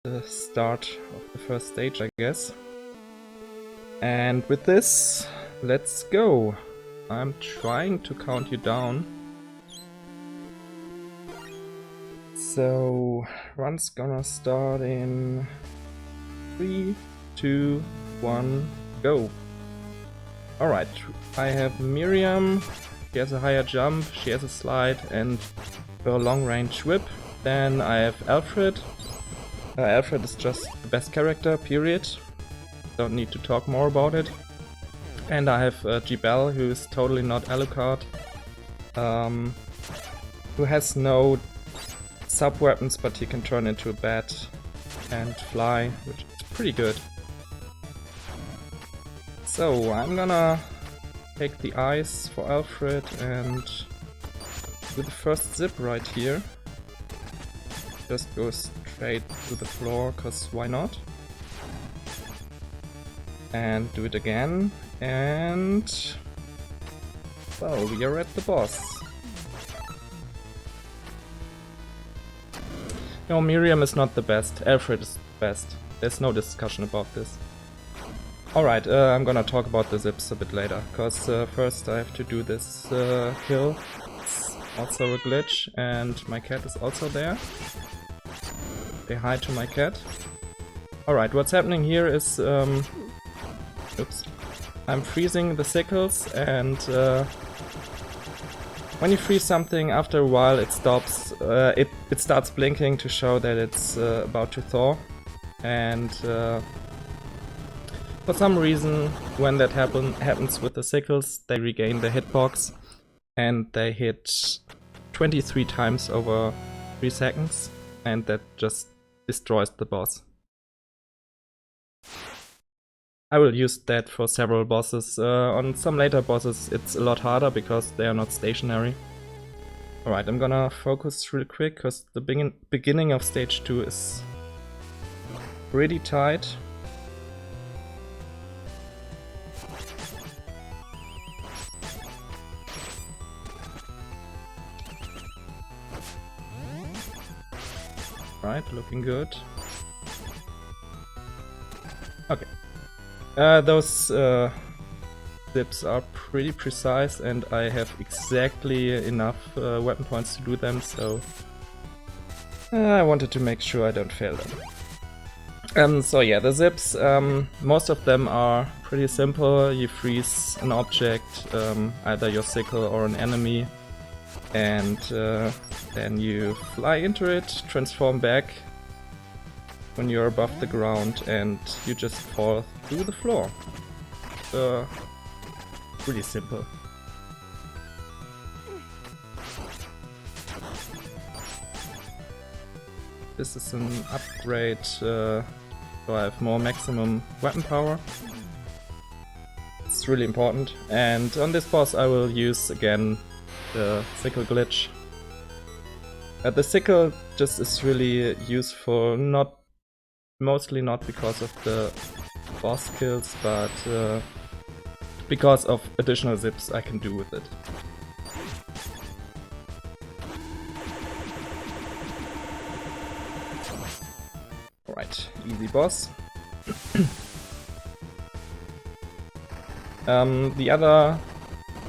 the start of the first stage, I guess. And with this, let's go. I'm trying to count you down. So, run's gonna start in 3, 2, 1, go. Alright, I have Miriam. She has a higher jump, she has a slide and a long range whip. Then I have Alfred. Alfred is just the best character, period. Don't need to talk more about it. And I have Jibel, who is totally not Alucard. Who has no sub-weapons, but he can turn into a bat and fly, which is pretty good. So I'm gonna take the ice for Alfred and do the first zip right here. Just go straight to the floor, cause why not? And do it again, and well, we are at the boss. No, Miriam is not the best, Alfred is the best. There's no discussion about this. Alright, I'm gonna talk about the zips a bit later, cause first I have to do this kill. It's also a glitch, and my cat is also there. Say hi to my cat. Alright, what's happening here is oops. I'm freezing the sickles, and when you freeze something, after a while it stops. It starts blinking to show that it's about to thaw, and for some reason, when that happens with the sickles, they regain the hitbox, and they hit 23 times over 3 seconds, and that just destroys the boss. I will use that for several bosses. On some later bosses it's a lot harder because they are not stationary. Alright, I'm gonna focus real quick because the beginning of stage 2 is pretty tight. Right, looking good. Okay. Those zips are pretty precise, and I have exactly enough weapon points to do them, so I wanted to make sure I don't fail them. So yeah, the zips, most of them are pretty simple. You freeze an object, either your sickle or an enemy, and then you fly into it, transform back when you're above the ground, and you just fall through the floor. Pretty simple. This is an upgrade, so I have more maximum weapon power. It's really important. And on this boss I will use again the sickle glitch. The sickle just is really useful, mostly not because of the boss kills, but because of additional zips I can do with it. Alright, easy boss. The other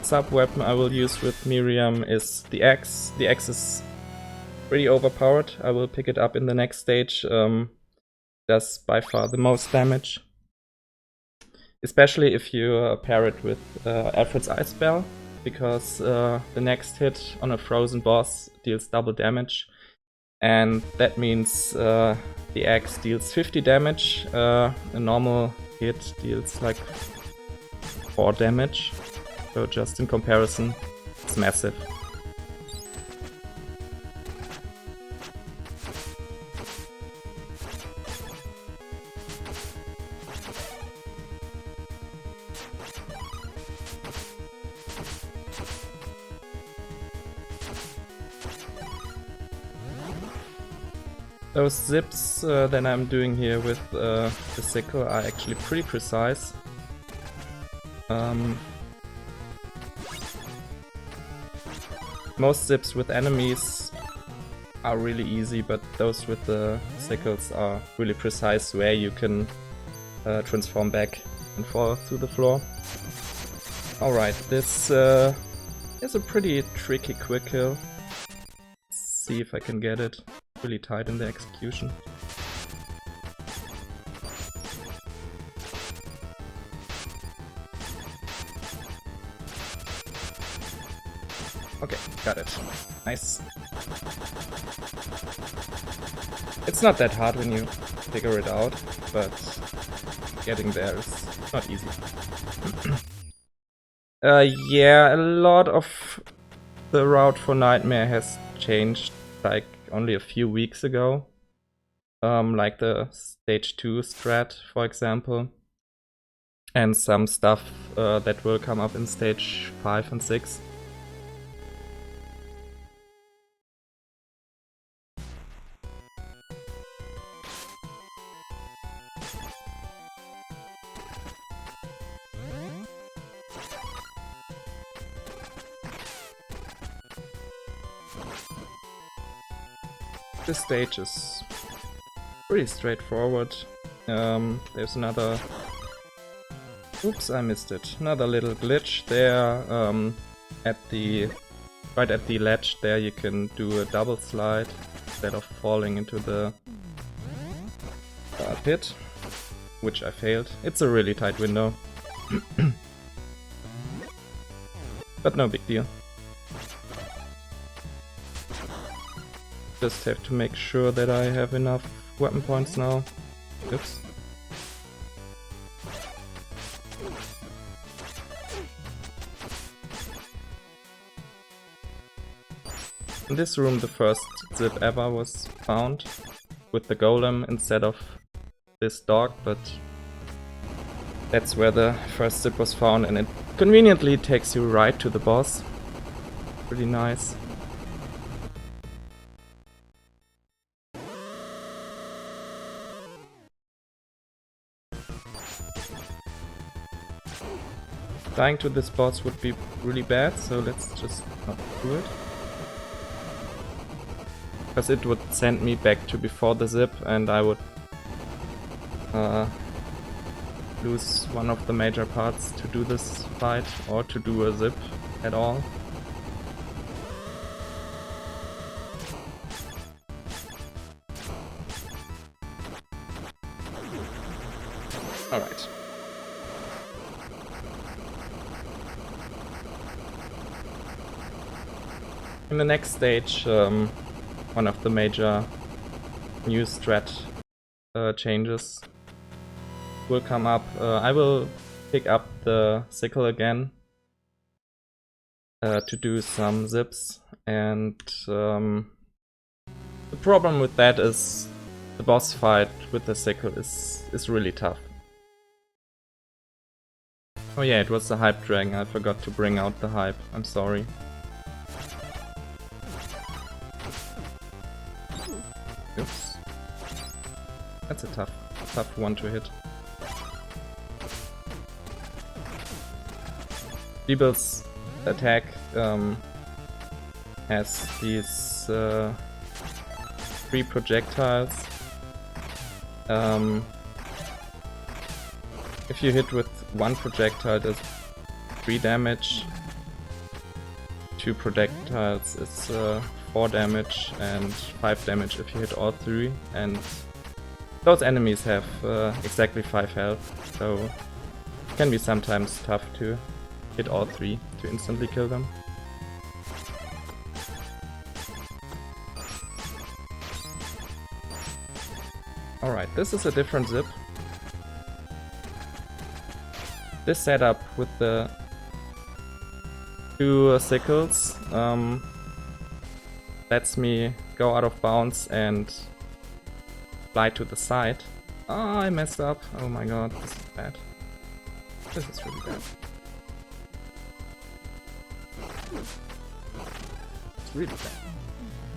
sub-weapon I will use with Miriam is the axe. The axe is pretty overpowered. I will pick it up in the next stage. Does by far the most damage. Especially if you pair it with Alfred's Ice Spell, because the next hit on a frozen boss deals double damage. And that means the axe deals 50 damage, a normal hit deals like 4 damage. So just in comparison, it's massive. Those zips that I'm doing here with the sickle are actually pretty precise. Most zips with enemies are really easy, but those with the sickles are really precise, where you can transform back and fall through the floor. Alright, this is a pretty tricky quick kill. Let's see if I can get it. Really tight in the execution. Okay, got it. Nice. It's not that hard when you figure it out, but getting there is not easy. Yeah, a lot of the route for Nightmare has changed, like only a few weeks ago. Like the stage 2 strat, for example. And some stuff that will come up in stage 5 and 6. This stage is pretty straightforward. There's another... Oops, I missed it. Another little glitch there. Right at the ledge there you can do a double slide instead of falling into the pit, which I failed. It's a really tight window. But no big deal. Just have to make sure that I have enough weapon points now. Oops. In this room the first zip ever was found, with the golem instead of this dog, but that's where the first zip was found, and it conveniently takes you right to the boss. Pretty nice. Dying to this boss would be really bad, so let's just not do it. Because it would send me back to before the zip, and I would lose one of the major parts to do this fight, or to do a zip at all. Alright. In the next stage, one of the major new strat changes will come up. I will pick up the sickle again to do some zips, and the problem with that is the boss fight with the sickle is really tough. Oh yeah, it was the hype dragon. I forgot to bring out the hype. I'm sorry. Oops. That's a tough one to hit. Beeble's attack has these 3 projectiles. If you hit with 1 projectile, it does 3 damage. 2 projectiles is 4 damage, and 5 damage if you hit all 3, and those enemies have exactly 5 health, so it can be sometimes tough to hit all 3 to instantly kill them. Alright, this is a different zip. This setup with the 2 sickles lets me go out of bounds and fly to the side. Oh, I messed up. Oh my god, this is bad. This is really bad. It's really bad.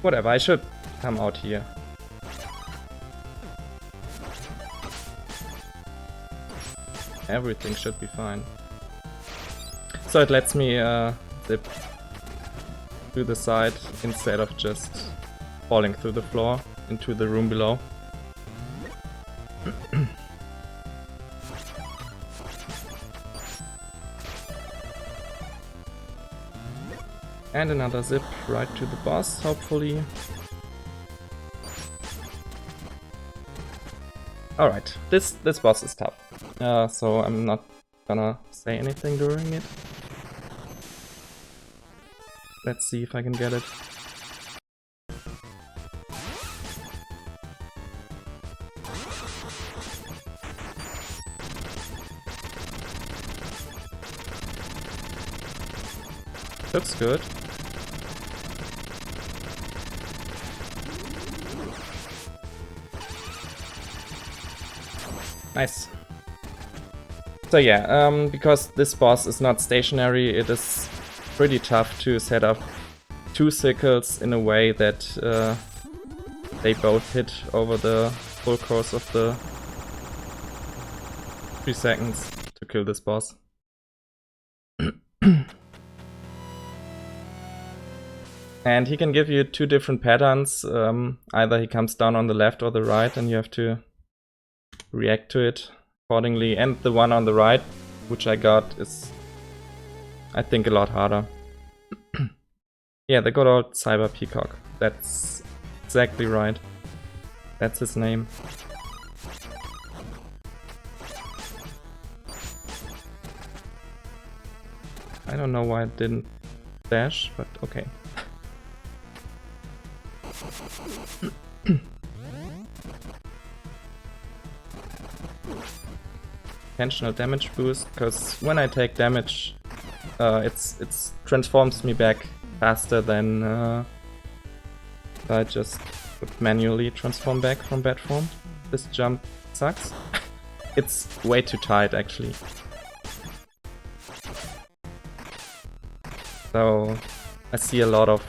Whatever, I should come out here. Everything should be fine. So it lets me zip to the side instead of just falling through the floor into the room below. And another zip right to the boss, hopefully. Alright, this boss is tough, so I'm not gonna say anything during it. Let's see if I can get it. Looks good. Nice. So yeah, because this boss is not stationary, it is pretty tough to set up two sickles in a way that they both hit over the full course of the 3 seconds to kill this boss. And he can give you 2 different patterns. Either he comes down on the left or the right, and you have to react to it accordingly. And the one on the right, which I got, is, I think, a lot harder. Yeah, the good old Cyber Peacock. That's exactly right. That's his name. I don't know why it didn't dash, but okay. Intentional damage boost, because when I take damage, it transforms me back faster than if I just would manually transform back from bad form. This jump sucks. It's way too tight, actually. So I see a lot of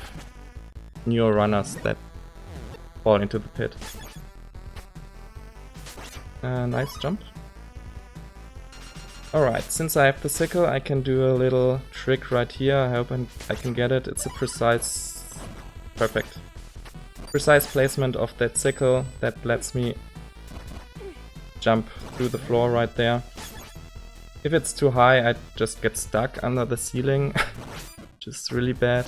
newer runners that fall into the pit. Nice jump. Alright, since I have the sickle, I can do a little trick right here. I hope I can get it. It's a precise placement of that sickle that lets me jump through the floor right there. If it's too high, I just get stuck under the ceiling, which is really bad.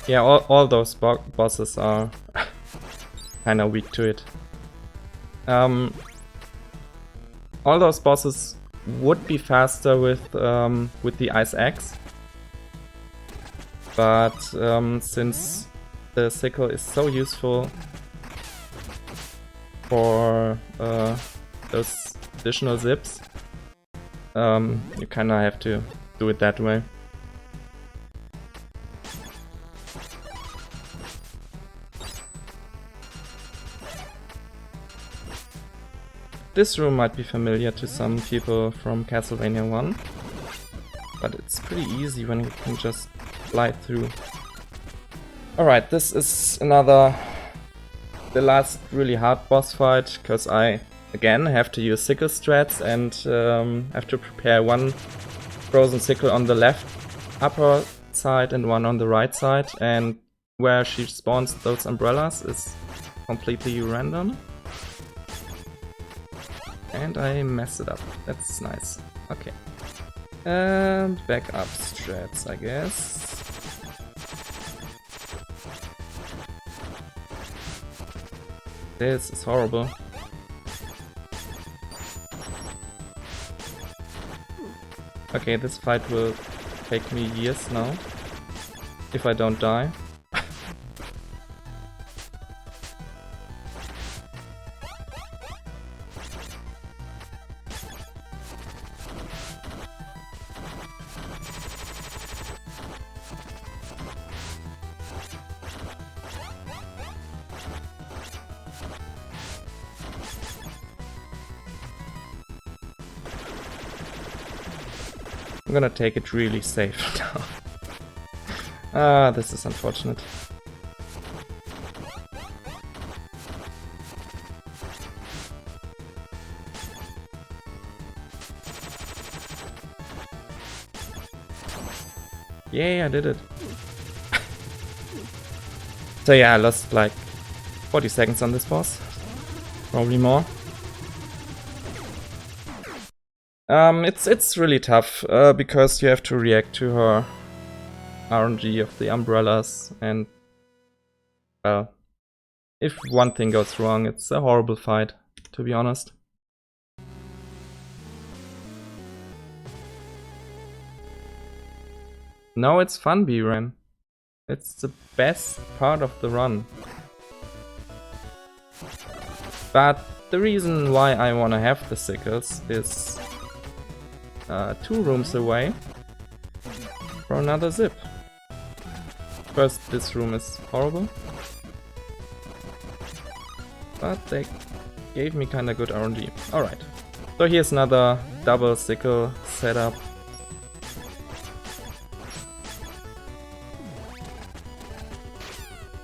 Yeah, all those bosses are kinda weak to it. All those bosses would be faster with the Ice Axe, but since the sickle is so useful for those additional zips, you kinda have to do it that way. This room might be familiar to some people from Castlevania 1, but it's pretty easy when you can just glide through. Alright, this is the last really hard boss fight, because I, again, have to use sickle strats and have to prepare one frozen sickle on the left upper side and one on the right side, and where she spawns those umbrellas is completely random. And I messed it up. That's nice. Okay. And back up strats, I guess. This is horrible. Okay, this fight will take me years now, if I don't die. I'm gonna take it really safe now. Ah, this is unfortunate. Yay, I did it. So yeah, I lost like 40 seconds on this boss. Probably more. It's really tough because you have to react to her RNG of the umbrellas, and well, if one thing goes wrong, it's a horrible fight, to be honest. No, it's fun, B-Ran. It's the best part of the run. But the reason why I wanna have the sickles is 2 rooms away for another zip. First, this room is horrible, but they gave me kinda good RNG. Alright, so here's another double sickle setup.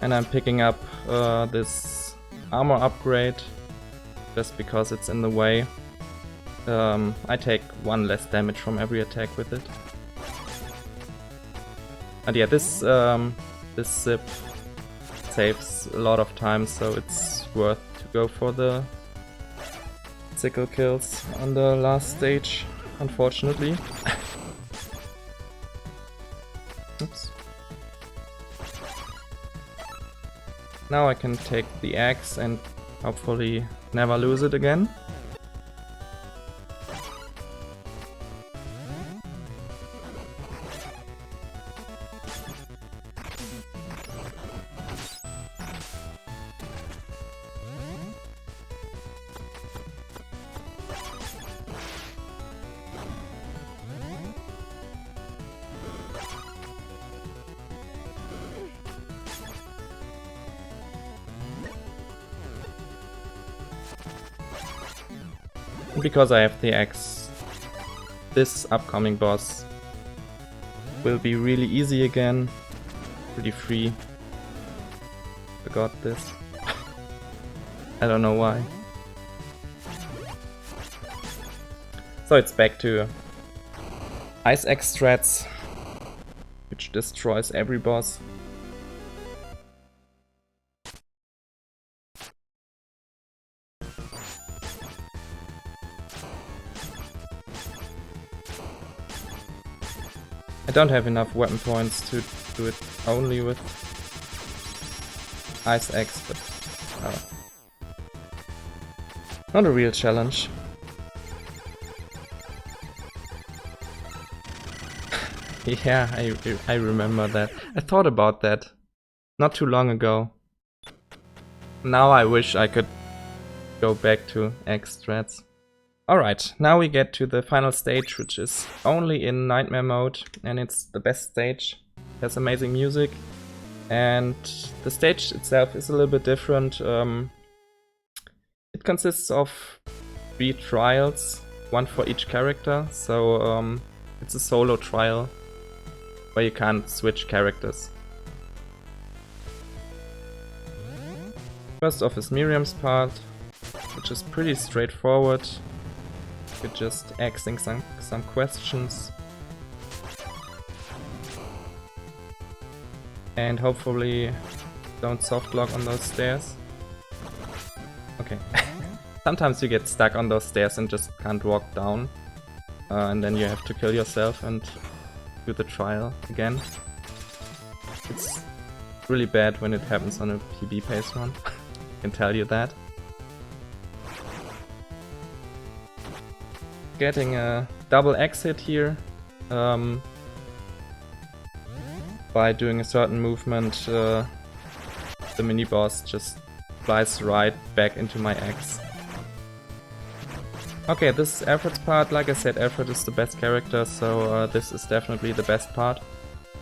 And I'm picking up this armor upgrade just because it's in the way. I take 1 less damage from every attack with it. And yeah, this zip saves a lot of time, so it's worth to go for the sickle kills on the last stage, unfortunately. Oops. Now I can take the axe and hopefully never lose it again. Because I have the axe, this upcoming boss will be really easy again, pretty free. Forgot this. I don't know why. So it's back to Ice Axe strats, which destroys every boss. I don't have enough weapon points to do it only with Ice Axe, but not a real challenge. Yeah, I remember that. I thought about that not too long ago. Now I wish I could go back to Axe strats. Alright, now we get to the final stage, which is only in Nightmare mode, and it's the best stage. It has amazing music, and the stage itself is a little bit different. It consists of 3 trials, 1 for each character, so it's a solo trial where you can't switch characters. First off is Miriam's part, which is pretty straightforward. You're just asking some questions. And hopefully don't softlock on those stairs. Okay. Sometimes you get stuck on those stairs and just can't walk down. And then you have to kill yourself and do the trial again. It's really bad when it happens on a PB pace run. I can tell you that. Getting a double exit here by doing a certain movement. The mini boss just flies right back into my axe. Okay, this is Alfred's part. Like I said, Alfred is the best character, so this is definitely the best part.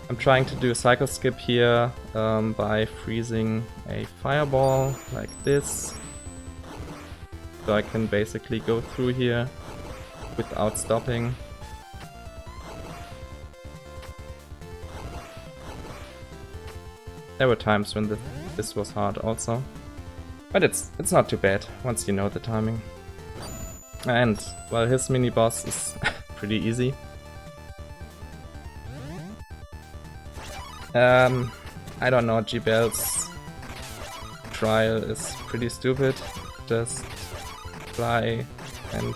I'm trying to do a cycle skip here by freezing a fireball like this, so I can basically go through here without stopping. There were times when this was hard also, but it's not too bad once you know the timing. And well, his mini boss is pretty easy. I don't know, G-Bell's trial is pretty stupid. Just fly and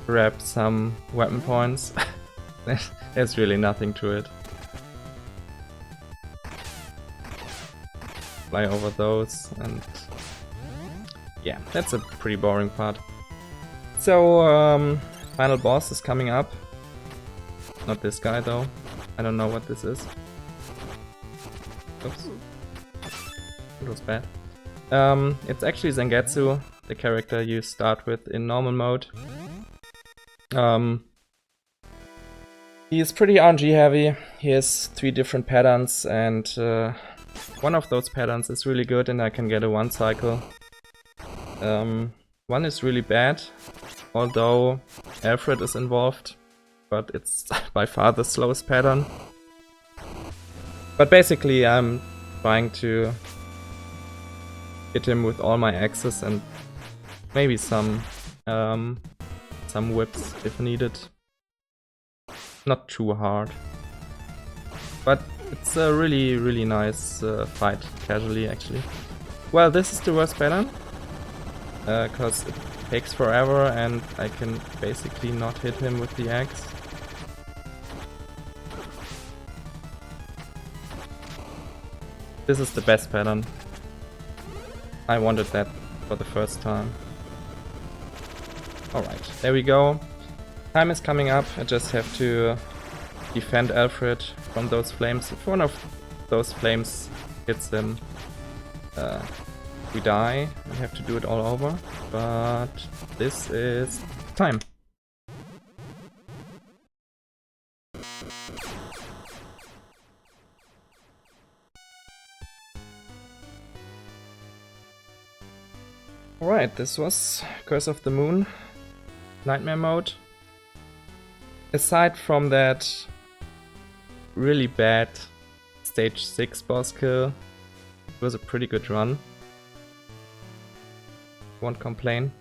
grab some weapon points. There's really nothing to it. Fly over those and yeah, that's a pretty boring part. So, final boss is coming up. Not this guy though. I don't know what this is. Oops. It was bad. It's actually Zangetsu, the character you start with in normal mode. He is pretty RNG heavy. He has 3 different patterns and one of those patterns is really good and I can get a 1 cycle. One is really bad, although Alfred is involved, but it's by far the slowest pattern. But basically I'm trying to hit him with all my axes and maybe some whips if needed. Not too hard. But it's a really nice fight, casually actually. Well, this is the worst pattern, cause it takes forever and I can basically not hit him with the axe. This is the best pattern. I wanted that for the first time. Alright, there we go. Time is coming up. I just have to defend Alfred from those flames. If one of those flames hits him, we die. I have to do it all over. But this is time. Alright, this was Curse of the Moon, Nightmare mode. Aside from that really bad stage 6 boss kill, it was a pretty good run. Won't complain.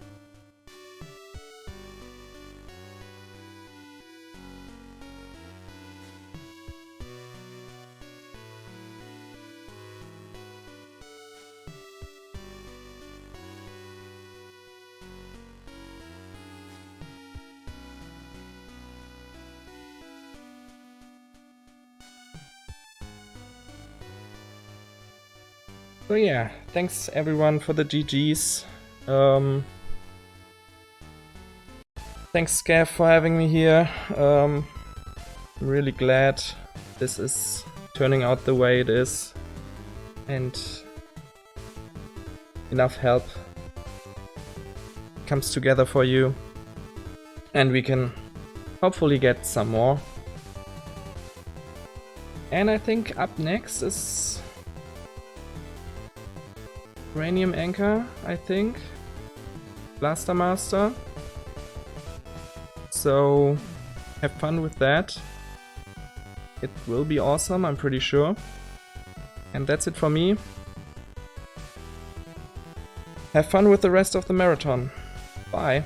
So yeah, thanks everyone for the GGs. Thanks Scav for having me here. I'm really glad this is turning out the way it is. And enough help comes together for you. And we can hopefully get some more. And I think up next is Uranium Anchor, I think. Blaster Master. So have fun with that. It will be awesome, I'm pretty sure. And that's it for me. Have fun with the rest of the marathon. Bye.